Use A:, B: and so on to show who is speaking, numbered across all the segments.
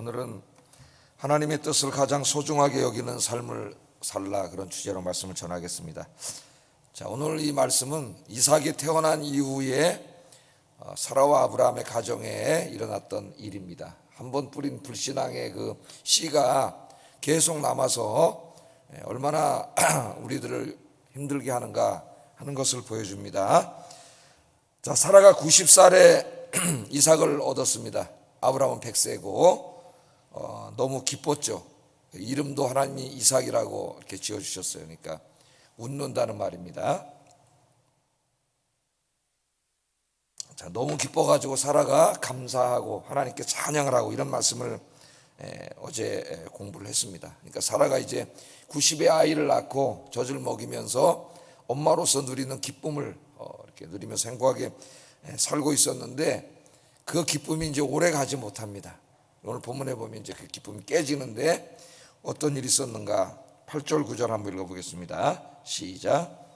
A: 오늘은 하나님의 뜻을 가장 소중하게 여기는 삶을 살라, 그런 주제로 말씀을 전하겠습니다. 자, 오늘 이 말씀은 이삭이 태어난 이후에 사라와 아브라함의 가정에 일어났던 일입니다. 한번 뿌린 불신앙의 그 씨가 계속 남아서 얼마나 우리들을 힘들게 하는가 하는 것을 보여줍니다. 자, 사라가 90살에 이삭을 얻었습니다. 아브라함은 100세고 너무 기뻤죠. 이름도 하나님이 이삭이라고 이렇게 지어주셨어요. 그러니까 웃는다는 말입니다. 자, 너무 기뻐가지고 사라가 감사하고 하나님께 찬양을 하고 이런 말씀을 어제 공부를 했습니다. 그러니까 사라가 이제 90의 아이를 낳고 젖을 먹이면서 엄마로서 누리는 기쁨을 이렇게 누리면서 행복하게 살고 있었는데 그 기쁨이 이제 오래 가지 못합니다. 오늘 본문에 보면 이제 그 기쁨이 깨지는데 어떤 일이 있었는가? 8절 9절 한번 읽어보겠습니다. 시작.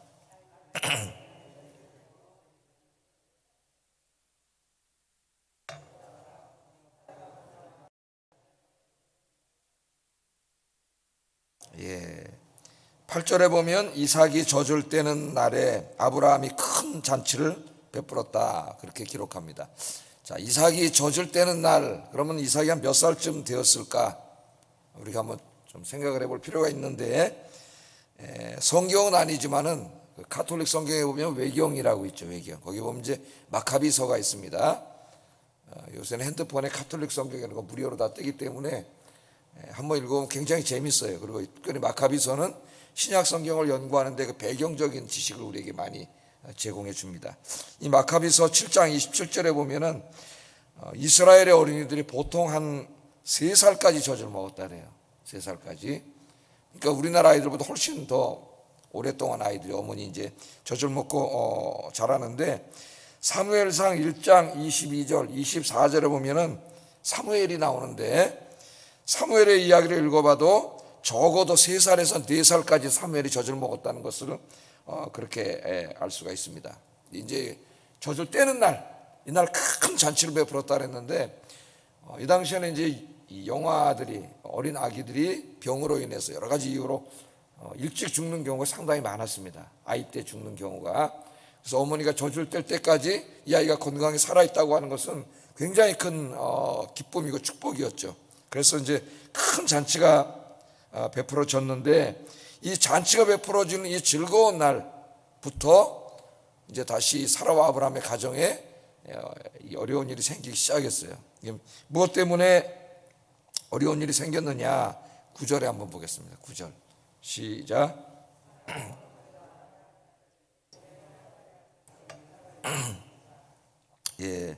A: 예, 8절에 보면 이삭이 젖을 떼는 날에 아브라함이 큰 잔치를 베풀었다, 그렇게 기록합니다. 자, 이삭이 젖을 떼는 날, 그러면 이삭이 한 몇 살쯤 되었을까? 우리가 한번 좀 생각을 해볼 필요가 있는데, 성경은 아니지만은 가톨릭 성경에 보면 외경이라고 있죠. 외경. 거기 보면 이제 마카비서가 있습니다. 요새는 핸드폰에 가톨릭 성경이라는 거 무료로 다 뜨기 때문에 한번 읽어보면 굉장히 재밌어요. 그리고 특별히 마카비서는 신약 성경을 연구하는데 그 배경적인 지식을 우리에게 많이 제공해 줍니다. 이 마카비서 7장 27절에 보면은 이스라엘의 어린이들이 보통 한 3살까지 젖을 먹었다 그래요. 3살까지. 그러니까 우리나라 아이들보다 훨씬 더 오랫동안 아이들이 어머니 이제 젖을 먹고 자라는데, 사무엘상 1장 22절 24절에 보면은 사무엘이 나오는데, 사무엘의 이야기를 읽어봐도 적어도 3살에서 4살까지 사무엘이 젖을 먹었다는 것을 그렇게 알 수가 있습니다. 이제 젖을 떼는 날, 이날 큰 잔치를 베풀었다 그랬는데, 이 당시에는 이제 이 영아들이, 어린 아기들이 병으로 인해서 여러 가지 이유로 일찍 죽는 경우가 상당히 많았습니다. 아이 때 죽는 경우가. 그래서 어머니가 젖을 뗄 때까지 이 아이가 건강히 살아있다고 하는 것은 굉장히 큰 기쁨이고 축복이었죠. 그래서 이제 큰 잔치가 베풀어졌는데, 이 잔치가 베풀어지는 이 즐거운 날부터 이제 다시 사라와 아브라함의 가정에 어려운 일이 생기기 시작했어요. 무엇 때문에 어려운 일이 생겼느냐? 9절에 한번 보겠습니다. 9절 시작. 예,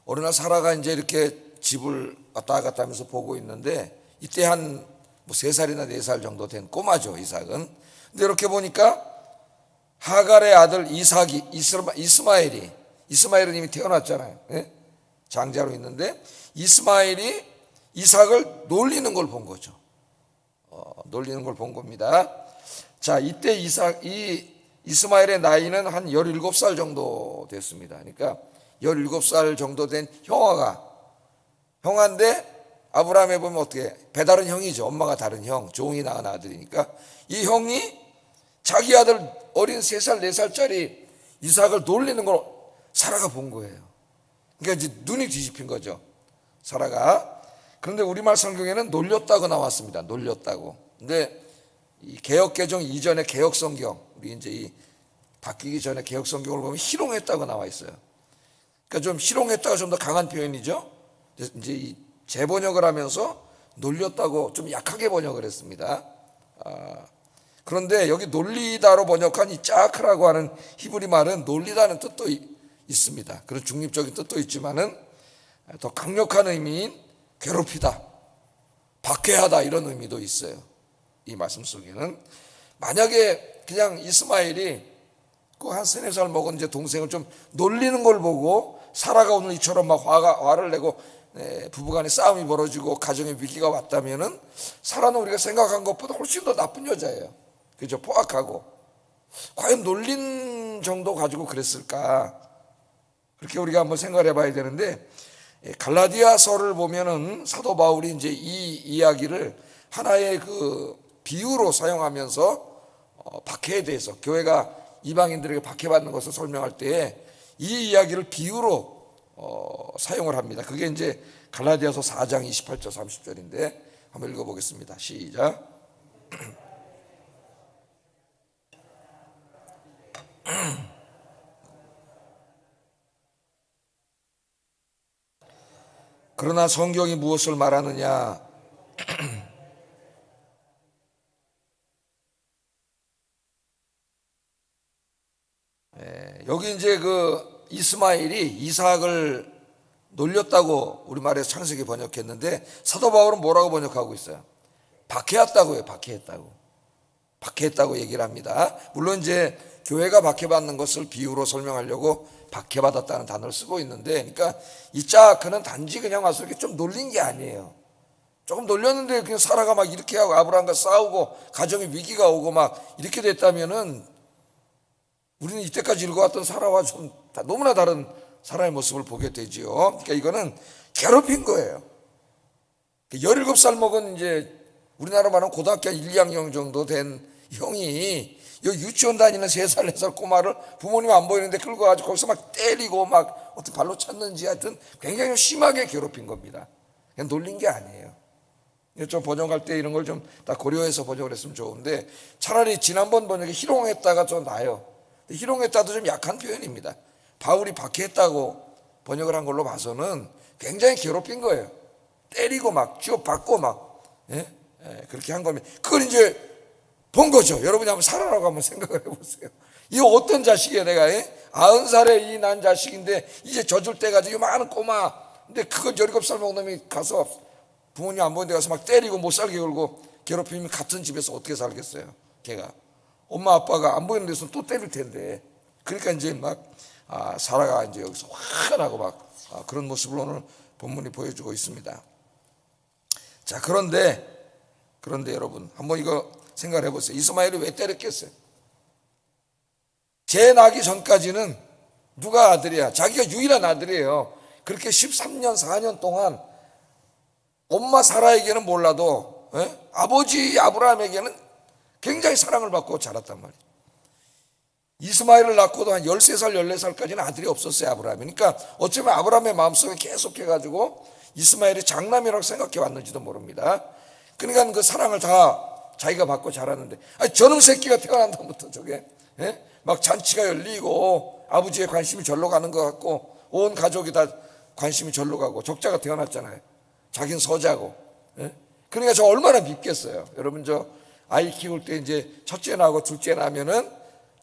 A: 어느 날 사라가 이제 이렇게 집을 왔다 갔다 하면서 보고 있는데, 이때 한 3살이나 4살 정도 된 꼬마죠, 이삭은. 근데 이렇게 보니까 하갈의 아들 이삭이, 이스마엘은 이미 태어났잖아요. 예? 장자로 있는데 이스마엘이 이삭을 놀리는 걸 본 거죠. 놀리는 걸 본 겁니다. 자, 이때 이스마엘의 나이는 한 17살 정도 됐습니다. 그러니까 17살 정도 된 형아인데, 아브라함에 보면 어떻게, 배다른 형이죠. 엄마가 다른 형, 종이 낳은 아들이니까 이 형이 자기 아들 어린 3살 4살짜리 이삭을 놀리는 걸 사라가 본 거예요. 그러니까 이제 눈이 뒤집힌 거죠, 사라가. 그런데 우리말 성경에는 놀렸다고 나왔습니다. 놀렸다고. 근데 이 개역 개정 이전의 개역 성경, 우리 이제 이 바뀌기 전에 개역 성경을 보면 희롱했다고 나와 있어요. 그러니까 좀 희롱했다가 좀 더 강한 표현이죠. 이제 이 재번역을 하면서 놀렸다고 좀 약하게 번역을 했습니다. 그런데 여기 놀리다로 번역한 이 짜크라고 하는 히브리 말은 놀리다는 뜻도 있습니다. 그런 중립적인 뜻도 있지만은 더 강력한 의미인 괴롭히다, 박해하다, 이런 의미도 있어요. 이 말씀 속에는 만약에 그냥 이스마엘이 그 한 3-4살 먹은 이제 동생을 좀 놀리는 걸 보고 사라가 오늘 이처럼 막 화를 내고 부부간에 싸움이 벌어지고 가정에 위기가 왔다면은, 사라는 우리가 생각한 것보다 훨씬 더 나쁜 여자예요. 그죠? 포악하고. 과연 놀린 정도 가지고 그랬을까? 그렇게 우리가 한번 생각을 해봐야 되는데, 갈라디아서를 보면은 사도 바울이 이제 이 이야기를 하나의 그 비유로 사용하면서 박해에 대해서, 교회가 이방인들에게 박해받는 것을 설명할 때에 이 이야기를 비유로 사용을 합니다. 그게 이제 갈라디아서 4장 28절 30절인데 한번 읽어보겠습니다. 시작. 그러나 성경이 무엇을 말하느냐? 여기 이제 그 이스마엘이 이삭을 놀렸다고 우리말에서 창세기 번역했는데 사도 바울은 뭐라고 번역하고 있어요? 박해했다고요. 박해했다고 얘기를 합니다. 물론 이제 교회가 박해받는 것을 비유로 설명하려고 박해받았다는 단어를 쓰고 있는데, 그러니까 이자크는 단지 그냥 와서 이렇게 좀 놀린 게 아니에요. 조금 놀렸는데 그냥 사라가 막 이렇게 하고 아브라함과 싸우고 가정에 위기가 오고 막 이렇게 됐다면은 우리는 이때까지 읽어왔던 사라와 좀 너무나 다른 사라의 모습을 보게 되지요. 그러니까 이거는 괴롭힌 거예요. 17살 먹은 이제 우리나라 말하면 고등학교 1, 2학년 정도 된 형이 여기 유치원 다니는 3살, 4살 꼬마를 부모님 안 보이는데 끌고 가지고 거기서 막 때리고 막 어떻게 발로 찼는지 하여튼 굉장히 심하게 괴롭힌 겁니다. 그냥 놀린 게 아니에요. 좀 번역할 때 이런 걸 좀 다 고려해서 번역을 했으면 좋은데, 차라리 지난번 번역에 희롱했다가 좀 나아요. 희롱했다도 좀 약한 표현입니다. 바울이 박해했다고 번역을 한 걸로 봐서는 굉장히 괴롭힌 거예요. 때리고 막 쥐어박고 막 그렇게 한 겁니다. 그걸 이제 본 거죠. 여러분이 한번 살아라고 한번 생각을 해보세요. 이 어떤 자식이에요? 내가 90살에 이 난 자식인데 이제 젖을 때 가지고 많은 꼬마, 근데 그걸 17살 먹은 놈이 가서 부모님 안 보는 데 가서 막 때리고 못 살게 굴고 괴롭히면 같은 집에서 어떻게 살겠어요? 걔가 엄마 아빠가 안 보이는 데서 또 때릴 텐데. 그러니까 이제 막 사라가 이제 여기서 화가 나고 막 그런 모습을 오늘 본문이 보여주고 있습니다. 자, 그런데 여러분 한번 이거 생각을 해보세요. 이스마엘이 왜 때렸겠어요? 제 낳기 전까지는 누가 아들이야? 자기가 유일한 아들이에요. 그렇게 13년 4년 동안 엄마 사라에게는 몰라도 아버지 아브라함에게는 굉장히 사랑을 받고 자랐단 말이에요. 이스마엘을 낳고도 한 13살 14살까지는 아들이 없었어요, 아브라함이. 그러니까 어쩌면 아브라함의 마음속에 계속해가지고 이스마엘이 장남이라고 생각해 왔는지도 모릅니다. 그러니까 그 사랑을 다 자기가 받고 자랐는데, 저놈 새끼가 태어난 다음부터 저게 막 잔치가 열리고 아버지의 관심이 절로 가는 것 같고 온 가족이 다 관심이 절로 가고, 적자가 태어났잖아요. 자기는 서자고. 그러니까 저 얼마나 밉겠어요. 여러분, 저 아이 키울 때 이제 첫째 나고 둘째 나면은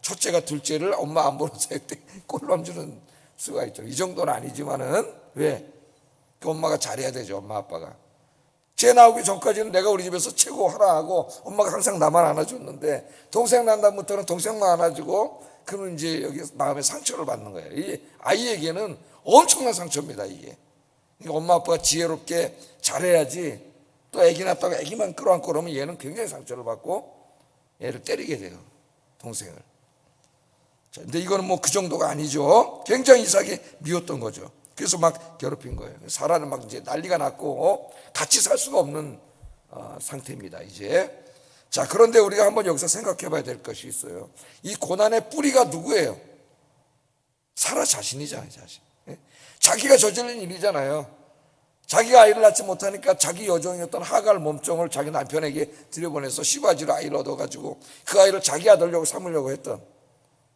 A: 첫째가 둘째를 엄마 안 보는 사이 때 꼴람 주는 수가 있죠. 이 정도는 아니지만은 왜? 그 엄마가 잘해야 되죠. 엄마 아빠가. 쟤 나오기 전까지는 내가 우리 집에서 최고 하라 하고 엄마가 항상 나만 안아줬는데, 동생 난 다음부터는 동생만 안아주고, 그러면 이제 여기 마음에 상처를 받는 거예요. 이 아이에게는 엄청난 상처입니다, 이게. 그러니까 엄마 아빠가 지혜롭게 잘해야지, 또 애기 낳다가 애기만 끌어안고 그러면 얘는 굉장히 상처를 받고 얘를 때리게 돼요, 동생을. 자, 근데 이거는 뭐 그 정도가 아니죠. 굉장히 이삭이 미웠던 거죠. 그래서 막 괴롭힌 거예요. 사라는 막 이제 난리가 났고 같이 살 수가 없는 상태입니다, 이제. 자, 그런데 우리가 한번 여기서 생각해 봐야 될 것이 있어요. 이 고난의 뿌리가 누구예요? 사라 자신이잖아요, 자신. 자기가 저지른 일이잖아요. 자기가 아이를 낳지 못하니까 자기 여종이었던 하갈 몸종을 자기 남편에게 들여보내서 시바지로 아이를 얻어가지고 그 아이를 자기 아들려고 삼으려고 했던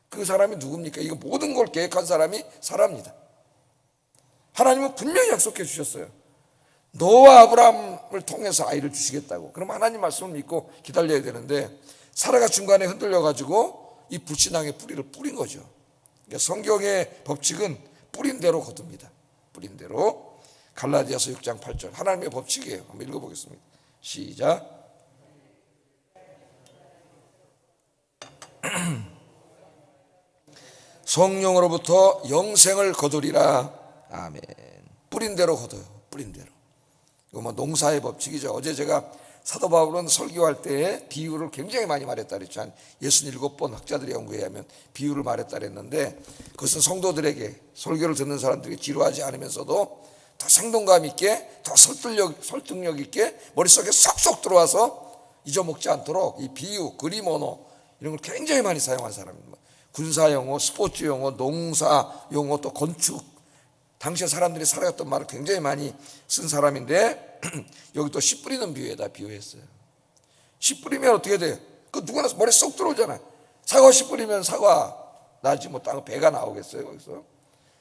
A: 그 사람이 누굽니까? 이거 모든 걸 계획한 사람이 사라입니다. 하나님은 분명히 약속해 주셨어요. 노아 아브라함을 통해서 아이를 주시겠다고. 그럼 하나님 말씀을 믿고 기다려야 되는데, 사라가 중간에 흔들려가지고 이 불신앙의 뿌리를 뿌린 거죠. 그러니까 성경의 법칙은 뿌린 대로 거둡니다. 뿌린 대로. 갈라디아서 6장 8절 하나님의 법칙이에요. 한번 읽어보겠습니다. 시작. 성령으로부터 영생을 거두리라. 아멘. 뿌린 대로 거둬요. 뿌린 대로. 이거 뭐 농사의 법칙이죠. 어제 제가 사도 바울은 설교할 때 비유를 굉장히 많이 말했다 그랬죠. 한 67번 학자들의 연구에 의하면 비유를 말했다 그랬는데, 그것은 성도들에게, 설교를 듣는 사람들이 지루하지 않으면서도 더 생동감 있게, 더 설득력 있게 머릿속에 쏙쏙 들어와서 잊어먹지 않도록 이 비유, 그림 언어 이런 걸 굉장히 많이 사용한 사람입니다. 군사 용어, 스포츠 용어, 농사 용어, 또 건축, 당시에 사람들이 살아갔던 말을 굉장히 많이 쓴 사람인데 여기 또 씨 뿌리는 비유에다 비유했어요. 씨 뿌리면 어떻게 돼요? 그 누구나 머리에 쏙 들어오잖아요. 사과 씨 뿌리면 사과 나지, 뭐 땅 배가 나오겠어요 거기서?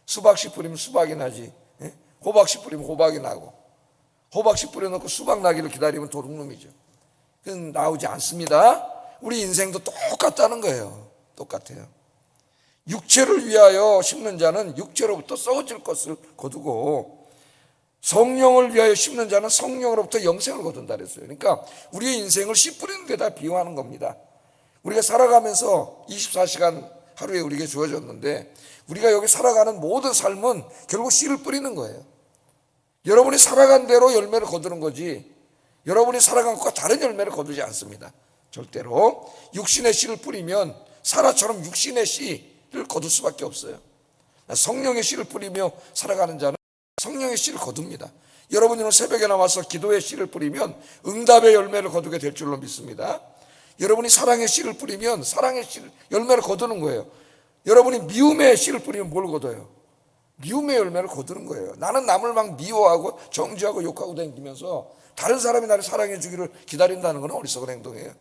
A: 수박 씨 뿌리면 수박이 나지. 예? 호박 씨 뿌리면 호박이 나고, 호박 씨 뿌려놓고 수박 나기를 기다리면 도둑놈이죠. 그건 나오지 않습니다. 우리 인생도 똑같다는 거예요. 똑같아요. 육체를 위하여 심는 자는 육체로부터 썩어질 것을 거두고, 성령을 위하여 심는 자는 성령으로부터 영생을 거둔다 그랬어요. 그러니까 우리의 인생을 씨 뿌리는 데다 비유하는 겁니다. 우리가 살아가면서 24시간 하루에 우리에게 주어졌는데, 우리가 여기 살아가는 모든 삶은 결국 씨를 뿌리는 거예요. 여러분이 살아간 대로 열매를 거두는 거지, 여러분이 살아간 것과 다른 열매를 거두지 않습니다. 절대로. 육신의 씨를 뿌리면 사라처럼 육신의 씨를 거둘 수밖에 없어요. 성령의 씨를 뿌리며 살아가는 자는 성령의 씨를 거둡니다. 여러분이 오늘 새벽에 나와서 기도의 씨를 뿌리면 응답의 열매를 거두게 될 줄로 믿습니다. 여러분이 사랑의 씨를 뿌리면 사랑의 씨를 열매를 거두는 거예요. 여러분이 미움의 씨를 뿌리면 뭘 거둬요? 미움의 열매를 거두는 거예요. 나는 남을 막 미워하고 정죄하고 욕하고 다니면서 다른 사람이 나를 사랑해 주기를 기다린다는 건 어리석은 행동이에요.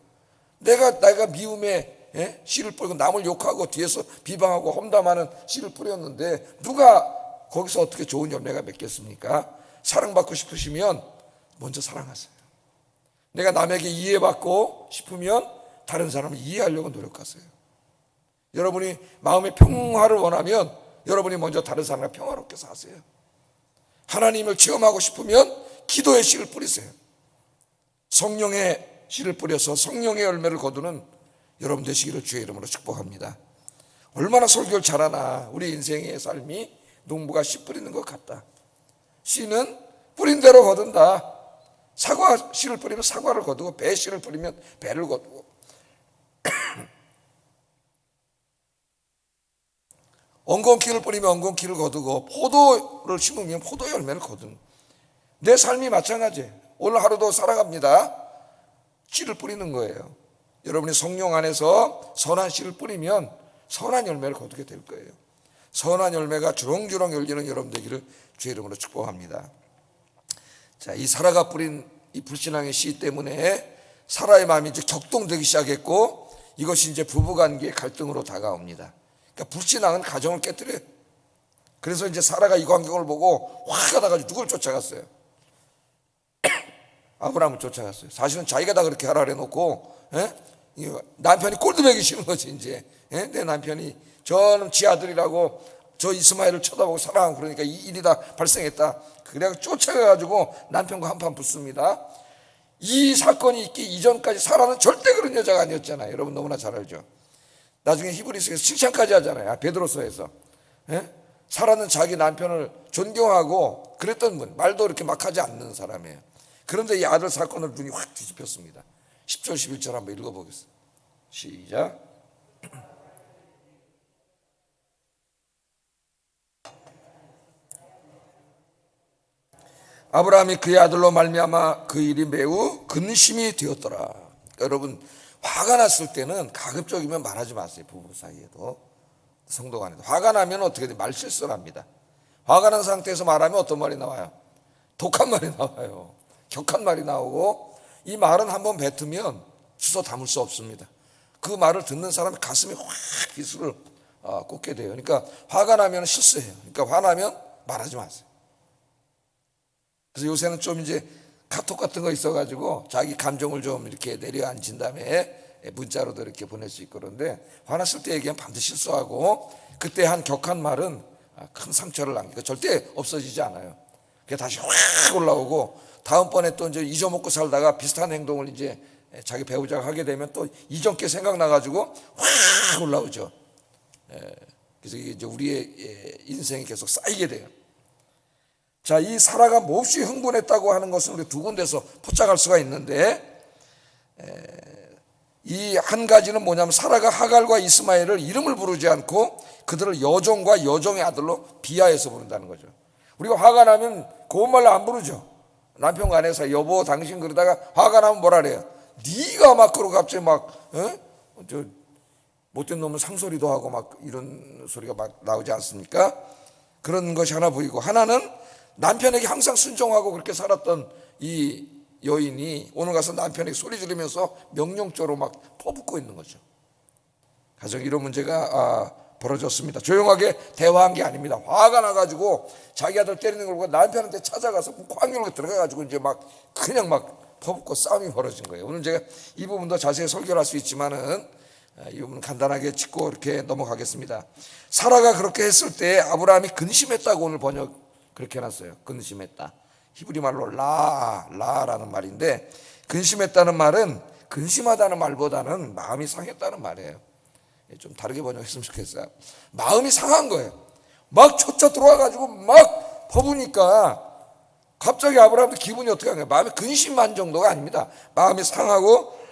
A: 내가 미움의 씨를 뿌리고 남을 욕하고 뒤에서 비방하고 험담하는 씨를 뿌렸는데 누가 거기서 어떻게 좋은 열매가 맺겠습니까? 사랑받고 싶으시면 먼저 사랑하세요. 내가 남에게 이해받고 싶으면 다른 사람을 이해하려고 노력하세요. 여러분이 마음의 평화를 원하면 여러분이 먼저 다른 사람과 평화롭게 사세요. 하나님을 체험하고 싶으면 기도의 씨를 뿌리세요. 성령의 씨를 뿌려서 성령의 열매를 거두는 여러분 되시기를 주의 이름으로 축복합니다. 얼마나 설교를 잘하나. 우리 인생의 삶이 농부가 씨 뿌리는 것 같다. 씨는 뿌린 대로 거둔다. 사과 씨를 뿌리면 사과를 거두고, 배 씨를 뿌리면 배를 거두고, 엉겅퀴를 뿌리면 엉겅퀴를 거두고, 포도를 심으면 포도 열매를 거두는, 내 삶이 마찬가지예요. 오늘 하루도 살아갑니다. 씨를 뿌리는 거예요. 여러분이 성령 안에서 선한 씨를 뿌리면 선한 열매를 거두게 될 거예요. 선한 열매가 주렁주렁 열리는 여러분 되기를 주의 이름으로 축복합니다. 자, 이 사라가 뿌린 이 불신앙의 씨 때문에 사라의 마음이 이제 격동되기 시작했고, 이것이 이제 부부관계의 갈등으로 다가옵니다. 그러니까 불신앙은 가정을 깨뜨려요. 그래서 이제 사라가 이 광경을 보고 화가 나가지고 누굴 쫓아갔어요? 아브라함을 쫓아갔어요. 사실은 자기가 다 그렇게 하라 해놓고, 남편이 꼴드배기 싫은 거지 이제. 내 남편이 저는 지 아들이라고 저 이스마엘을 쳐다보고 사랑하고 그러니까 이 일이 다 발생했다. 그래서 쫓아가가지고 남편과 한판 붙습니다. 이 사건이 있기 이전까지 사라는 절대 그런 여자가 아니었잖아요. 여러분 너무나 잘 알죠. 나중에 히브리서에서 칭찬까지 하잖아요. 베드로서에서. 사라는 자기 남편을 존경하고 그랬던 분, 말도 이렇게 막 하지 않는 사람이에요. 그런데 이 아들 사건을 눈이 확 뒤집혔습니다. 10절 11절 한번 읽어보겠습니다. 시작. 아브라함이 그의 아들로 말미암아 그 일이 매우 근심이 되었더라. 그러니까 여러분, 화가 났을 때는 가급적이면 말하지 마세요. 부부 사이에도, 성도 간에도. 화가 나면 어떻게 돼? 말실수를 합니다. 화가 난 상태에서 말하면 어떤 말이 나와요? 독한 말이 나와요. 격한 말이 나오고, 이 말은 한번 뱉으면 주워 담을 수 없습니다. 그 말을 듣는 사람이 가슴에 확 비수를 꽂게 돼요. 그러니까 화가 나면 실수해요. 그러니까 화나면 말하지 마세요. 그래서 요새는 좀 이제 카톡 같은 거 있어가지고 자기 감정을 좀 이렇게 내려앉힌 다음에 문자로도 이렇게 보낼 수 있고, 그런데 화났을 때 얘기하면 반드시 실수하고, 그때 한 격한 말은 큰 상처를 남기고 절대 없어지지 않아요. 그게 다시 확 올라오고, 다음번에 또 이제 잊어먹고 살다가 비슷한 행동을 이제 자기 배우자가 하게 되면 또 이전 게 생각나가지고 확 올라오죠. 그래서 이게 이제 우리의 인생이 계속 쌓이게 돼요. 자, 이 사라가 몹시 흥분했다고 하는 것은 우리 두 군데서 포착할 수가 있는데, 이 한 가지는 뭐냐면 사라가 하갈과 이스마엘을 이름을 부르지 않고 그들을 여종과 여종의 아들로 비하해서 부른다는 거죠. 우리가 화가 나면 고운 말로 안 부르죠. 남편 간에서 여보 당신 그러다가 화가 나면 뭐라 그래요? 네가 막 그러고 갑자기 막 저 못된 놈은 상소리도 하고 막 이런 소리가 막 나오지 않습니까? 그런 것이 하나 보이고, 하나는 남편에게 항상 순종하고 그렇게 살았던 이 여인이 오늘 가서 남편에게 소리 지르면서 명령조로 막 퍼붓고 있는 거죠. 가정 이런 문제가 벌어졌습니다. 조용하게 대화한 게 아닙니다. 화가 나가지고 자기 아들 때리는 걸 보고 남편한테 찾아가서 광교로 들어가가지고 이제 막 그냥 막 퍼붓고 싸움이 벌어진 거예요. 오늘 제가 이 부분도 자세히 설교를 할 수 있지만은 이 부분 간단하게 짚고 이렇게 넘어가겠습니다. 사라가 그렇게 했을 때 아브라함이 근심했다고 오늘 번역 그렇게 해놨어요. 근심했다. 히브리 말로 라라는 말인데, 근심했다는 말은 근심하다는 말보다는 마음이 상했다는 말이에요. 좀 다르게 번역했으면 좋겠어요. 마음이 상한 거예요. 막 쫓아 들어와가지고 막 퍼부니까 갑자기 아브라함도 기분이 어떻게 한 거예요? 마음이 근심한 정도가 아닙니다. 마음이 상하고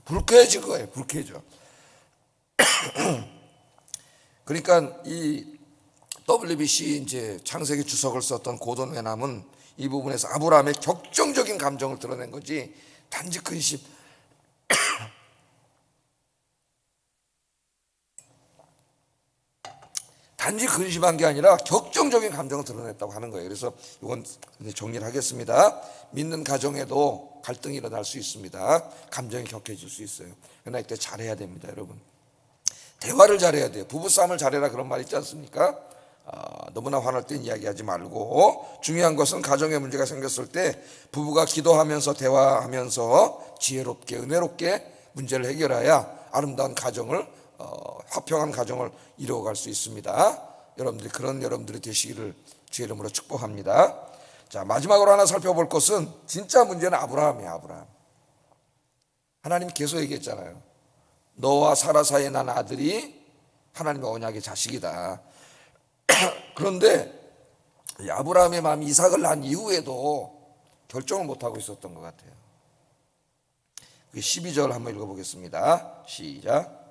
A: 불쾌해진 거예요. 불쾌해져. 그러니까 이 WBC 이제 창세기 주석을 썼던 고든 웨남은 이 부분에서 아브라함의 격정적인 감정을 드러낸 거지, 단지 근심 단지 근심한 게 아니라 격정적인 감정을 드러냈다고 하는 거예요. 그래서 이건 정리를 하겠습니다. 믿는 가정에도 갈등이 일어날 수 있습니다. 감정이 격해질 수 있어요. 그러나 이때 잘해야 됩니다, 여러분. 대화를 잘해야 돼요. 부부싸움을 잘해라 그런 말 있지 않습니까? 너무나 화날 땐 이야기하지 말고, 중요한 것은 가정에 문제가 생겼을 때 부부가 기도하면서 대화하면서 지혜롭게 은혜롭게 문제를 해결해야 아름다운 가정을 화평한 가정을 이루어갈 수 있습니다. 여러분들이 그런 여러분들이 되시기를 주의 이름으로 축복합니다. 자, 마지막으로 하나 살펴볼 것은 진짜 문제는 아브라함이에요. 아브라함. 하나님이 계속 얘기했잖아요. 너와 사라 사이에 난 아들이 하나님의 언약의 자식이다. 그런데 아브라함의 마음이 이삭을 낳은 이후에도 결정을 못하고 있었던 것 같아요. 12절 한번 읽어보겠습니다. 시작.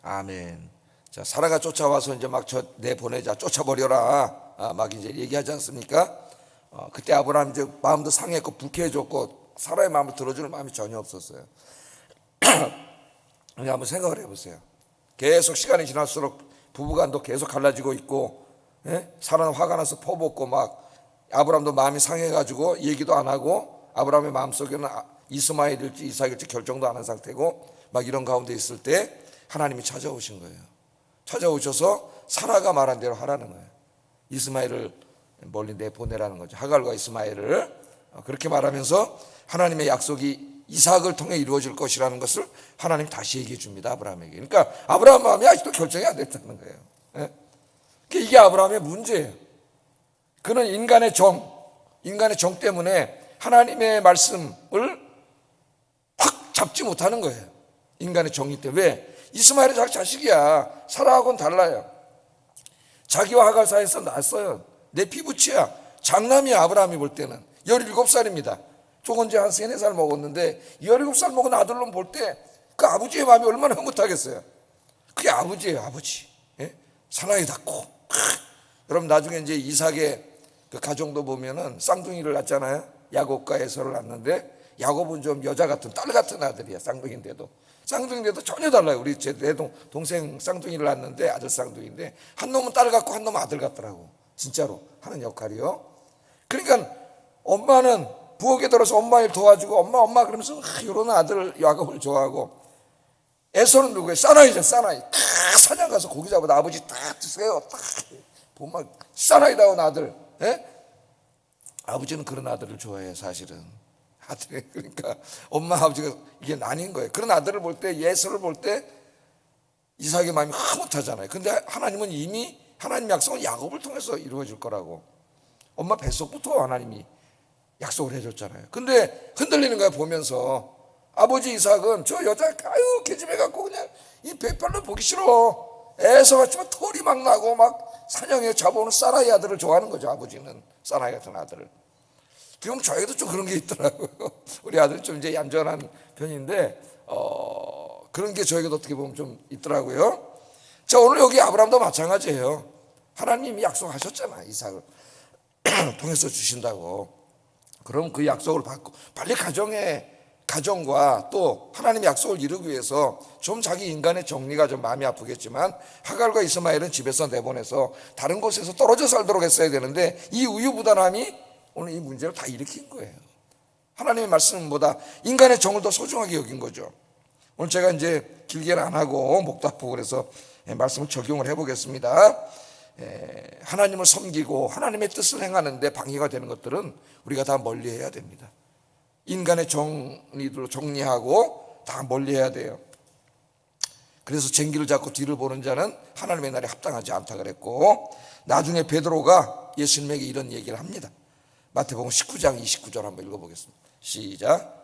A: 아멘. 자, 사라가 쫓아와서 이제 막 내보내자, 쫓아버려라, 막 이제 얘기하지 않습니까? 그때 아브라함 이제 마음도 상했고 불쾌해졌고 사라의 마음을 들어주는 마음이 전혀 없었어요. 한번 생각을 해보세요. 계속 시간이 지날수록 부부간도 계속 갈라지고 있고, 사라는 화가 나서 퍼붓고 막 아브라함도 마음이 상해가지고 얘기도 안 하고 아브라함의 마음속에는 이스마엘일지 이삭일지 결정도 안 한 상태고 막 이런 가운데 있을 때 하나님이 찾아오신 거예요. 찾아오셔서 사라가 말한 대로 하라는 거예요. 이스마엘을 멀리 내보내라는 거죠. 하갈과 이스마엘을 그렇게 말하면서 하나님의 약속이 이삭을 통해 이루어질 것이라는 것을 하나님 다시 얘기해 줍니다. 아브라함에게. 그러니까 아브라함 마음이 아직도 결정이 안 됐다는 거예요. 그러니까 이게 아브라함의 문제예요. 그는 인간의 정 때문에 하나님의 말씀을 확 잡지 못하는 거예요. 인간의 정의 때문에. 왜? 이스마엘은 자기 자식이야. 사라하고는 달라요. 자기와 하갈 사이에서 났어요. 내 피부치야. 장남이야. 아브라함이 볼 때는 17살입니다. 조금 이제 한 3, 4살 먹었는데 17살 먹은 아들로 볼 때 그 아버지의 마음이 얼마나 흐뭇하겠어요. 그게 아버지예요. 아버지. 사나이 닿고. 여러분 나중에 이제 이삭의 그 가정도 보면은 쌍둥이를 낳잖아요. 야곱과 에서를 낳는데 야곱은 좀 여자 같은 딸 같은 아들이야. 쌍둥이인데도 전혀 달라요. 우리 내 동생 쌍둥이를 낳았는데 아들 쌍둥이인데 한 놈은 딸 같고 한 놈은 아들 같더라고. 진짜로 하는 역할이요. 그러니까 엄마는 부엌에 들어서 엄마 일 도와주고 엄마 그러면서 이런 아들 야곱을 좋아하고, 에서는 누구예요? 사나이죠. 사나이. 사냥 가서 고기 잡아다 아버지 딱 드세요. 딱 보면 사나이다운 아들. 아버지는 그런 아들을 좋아해요. 사실은 아들. 그러니까 엄마 아버지가 이게 나뉜 거예요. 그런 아들을 볼 때, 예서를 볼 때 이삭의 마음이 흐뭇하잖아요. 근데 하나님은 이미 하나님 약속은 야곱을 통해서 이루어질 거라고 엄마 뱃속부터 하나님이 약속을 해줬잖아요. 근데 흔들리는 거야 보면서. 아버지 이삭은 저 여자 걔 집에 갖고 그냥 이 배 별로 보기 싫어. 애서 같지만 털이 막 나고 막 사냥해 잡아오는 사라이 아들을 좋아하는 거죠. 아버지는 사라이 같은 아들을. 지금 저에게도 좀 그런 게 있더라고요. 우리 아들 좀 이제 얌전한 편인데 그런 게 저에게도 어떻게 보면 좀 있더라고요. 자, 오늘 여기 아브라함도 마찬가지예요. 하나님이 약속하셨잖아. 이삭을 통해서 주신다고. 그럼 그 약속을 받고 빨리 가정과 또 하나님의 약속을 이루기 위해서 좀 자기 인간의 정리가 좀 마음이 아프겠지만 하갈과 이스마엘은 집에서 내보내서 다른 곳에서 떨어져 살도록 했어야 되는데 이 우유부단함이 오늘 이 문제를 다 일으킨 거예요. 하나님의 말씀보다 인간의 정을 더 소중하게 여긴 거죠. 오늘 제가 이제 길게는 안 하고 목도 아프고 그래서 말씀을 적용을 해보겠습니다. 하나님을 섬기고 하나님의 뜻을 행하는데 방해가 되는 것들은 우리가 다 멀리해야 됩니다. 인간의 정리로 정리하고 다 멀리해야 돼요. 그래서 쟁기를 잡고 뒤를 보는 자는 하나님의 날에 합당하지 않다 그랬고, 나중에 베드로가 예수님에게 이런 얘기를 합니다. 마태복음 19장 29절 한번 읽어보겠습니다. 시작.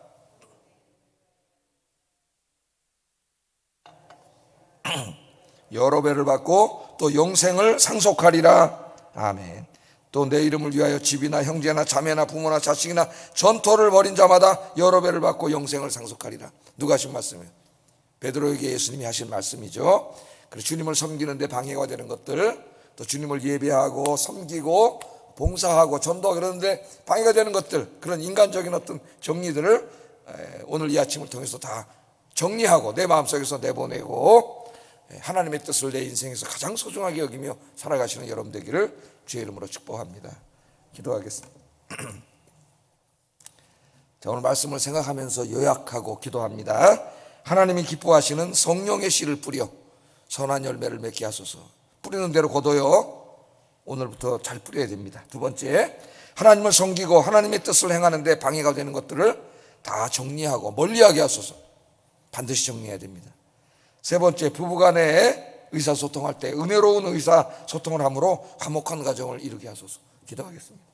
A: 여러 배를 받고 또 영생을 상속하리라. 아멘. 또 내 이름을 위하여 집이나 형제나 자매나 부모나 자식이나 전토를 벌인 자마다 여러 배를 받고 영생을 상속하리라. 누가 하신 말씀이에요? 베드로에게 예수님이 하신 말씀이죠. 그래서 주님을 섬기는 데 방해가 되는 것들, 또 주님을 예배하고 섬기고 봉사하고 전도하고 그러는데 방해가 되는 것들, 그런 인간적인 어떤 정리들을 오늘 이 아침을 통해서 다 정리하고 내 마음속에서 내보내고 하나님의 뜻을 내 인생에서 가장 소중하게 여기며 살아가시는 여러분 되기를 주의 이름으로 축복합니다. 기도하겠습니다. 자, 오늘 말씀을 생각하면서 요약하고 기도합니다. 하나님이 기뻐하시는 성령의 씨를 뿌려 선한 열매를 맺게 하소서. 뿌리는 대로 거둬요. 오늘부터 잘 뿌려야 됩니다. 두 번째, 하나님을 섬기고 하나님의 뜻을 행하는데 방해가 되는 것들을 다 정리하고 멀리하게 하소서. 반드시 정리해야 됩니다. 세 번째, 부부간에 의사소통할 때 은혜로운 의사소통을 함으로 화목한 가정을 이루게 하소서. 기도하겠습니다.